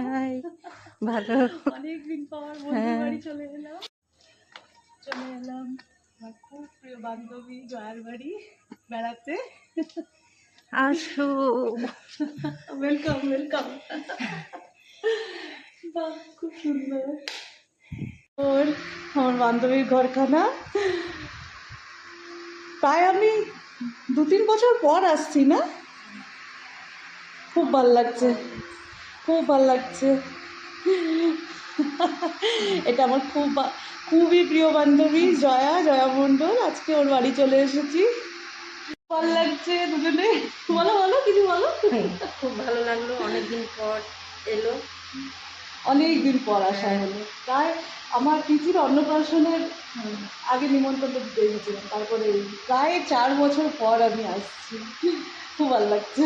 High, ভালো। অনেকদিন পর বন্ধুর বাড়ি চলে এলাম আমার খুব প্রিয় বান্ধবী জয়ার বাড়ি বেড়াতে। আসো। Welcome welcome. বাহ, খুব সুন্দর। ওর আমার বান্ধবীর ঘরখানা। প্রায় আমি 2-3 বছর পর আসছি না, খুব ভাল লাগছে, খুব ভাল লাগছে। এটা আমার খুবই প্রিয় বান্ধবী জয়া মণ্ডল। আজকে ওর বাড়ি চলে এসেছি, ভাল লাগছে দুজনে। বলো বলো, কিছু বলো। খুব ভালো লাগলো, অনেকদিন পর এলো। অনেক দিন পর আসা হলো। প্রায় আমার পিসির অন্নপ্রাশনের আগে নিমন্ত্রণ দিতে এসেছিলাম, তারপরে প্রায় 4 বছর পর আমি আসছি, খুব ভালো লাগছে।